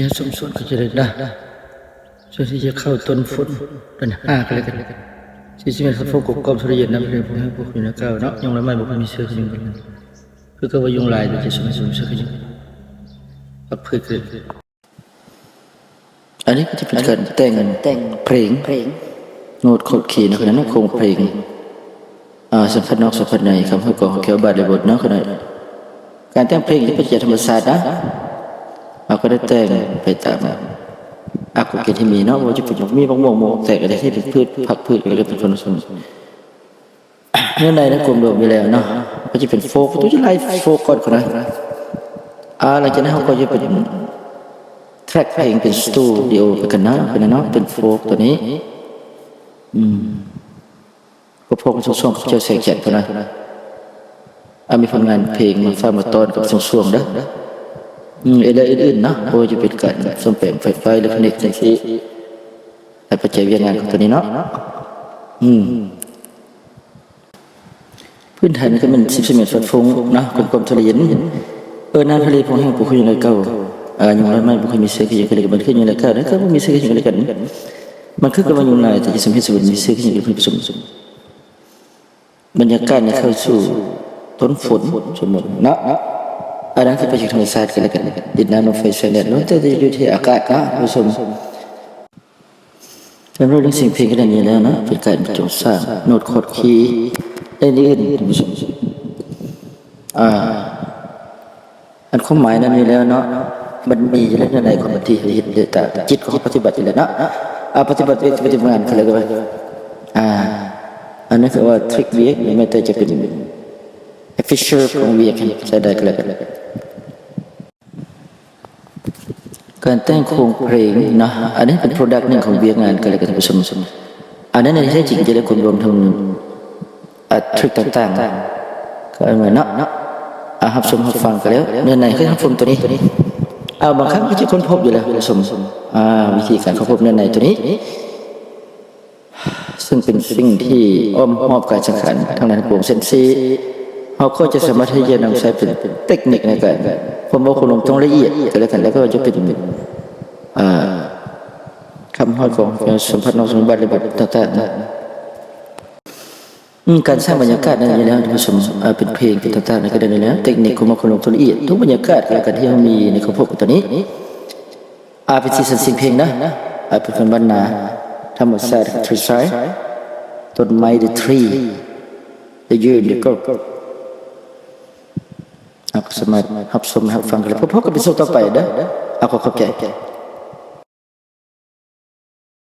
เนี่ยสมส่วนก็จะได้ส่วนที่จะเข้าต้นฝนเป็นห้ากันเลยกันที่จะเป็นฝนกบกอมสุริยันน้ำเรือพวกให้พวกอยู่ในเก้าเนาะยงละไม่บอกมีเสื้อขึ้นกันคือก็ว่ายุงลายแต่จะสมัยสมเสื้อขึ้นปักเพื่อเกิดอันนี้ก็จะเป็นการแต่งเพลงโน้ตขดขีดนะคนนั้นโครงเพลงสัมผัสนอกสัมผัสในคำพูดของเขียวบาดในบทเนาะคนนั้นการแต่งเพลงที่เป็นธรรมศาสตร์นะเราก็ได้แต่งไปตามอากุเกณฑ์ที่มีเนาะว่าจะเป็นมีบางโมแต่อะไรที่เป็นพืชผักพืชอะไรก็เป็นคนส่วนเนื้อในนะกลมรวมไปแล้วเนาะก็จะเป็นโฟกตัวจะไล่โฟกก่อนคนนั้นหลังจากนั้นเขาก็จะเป็นแทร็กเพลงเป็นสตูดิโอกันนะเป็นเนาะเป็นโฟกตัวนี้ก็พวกส่งกับเจ้าเสกแจกคนนั้นมีผลงานเพลงมาฟังมาตอนกับส่วงเด้ออะไรอื่นๆนะโอ้จะเป็นการส่งเปลี่ยนไฟหรือคอนเนคชั่นที่ปัจจัยวิญญาณของตัวนี้เนาะพื้นฐานก็เป็น10 ฟัดฟงนะกลมๆทะเลยินน้ำทะเลพงแห้งปุกขึ้นอย่างไรเก่ายังไม่บุคคลมีเสื้อขึ้นอย่างไรมันขึ้นอย่างไรเก่าแล้วก็มีเสื้อขึ้นอย่างไรกันมันคือกับวันยุงลายแต่จะสมเหตุสมผลมีเสื้อขึ้นอย่างไรผสมบรรยากาศเข้าสู่ต้นฝนสมมตินะอันนั้นคือประจักษ์ธรรมศาสตร์กันแล้วกันดินน้ำลมไฟแสงแดดล้วนแต่จะอยู่ที่อากาศนะผู้ชมเป็นเรื่องสิ่งเพลงกันอย่างนี้แล้วนะเป็นการจดสร้างโน้ตคอร์ดคีย์ได้นี่อื่นผู้ชมอันความหมายนั้นมีแล้วเนาะมันมีอยู่แล้วในความที่เห็นเลยแต่จิตของปฏิบัติอยู่แล้วเนาะปฏิบัติงานเขาเลยก็ว่าอันนั้นคือว่าทริคเวียกไม่แต่จะเป็นฟิชเชอร์ของเวียกใช้ได้ก็แล้วกันการแต่งโครงเพลงนะอันนี้เป็นโปรดักต์หนึ่งของเวียกงานก็เลยกันท่านผู้ชมอันนั้นในที่แท้จริงจะได้คนรวมทั้งทริคต่างๆก็เหมือนเนาะรับชมรับฟังกันแล้วเนื้อในคือรับชมตัวนี้บางครั้งก็จะค้นพบอยู่แล้วท่านผู้ชมวิธีการค้นพบเนื้อในตัวนี้ซึ่งเป็นสิ่งที่อ้อมมอบการสังขารทางด้านกลุ่มเซนซีเขาก็จะสามารถที่จะนำใช้เป็นเทคนิคในการผมบอกคุณลงตรงละเอียดแต่ละกันแล้วก็จะเป็นคำห้อยของสัมผัสนอกสมบัติในบทต่างๆการสร้างบรรยากาศนั้นอยู่แล้วท่านผู้ชมเป็นเพลงเป็นต่างๆในกระดานนี้แล้วเทคนิคของมันคุณลงตรงละเอียดทุกบรรยากาศการที่มีในคำพูดตัวนี้เป็นสีสันสิ่งเพลงนะเป็นคนบรรณาธรรมศาสตร์ทรีไซด์ต้นไม้ the tree the year the go สมัยรับชมรับฟังกันแล้วพบกันเป็นโซ่ต่อไปเด้อขอขอบใจ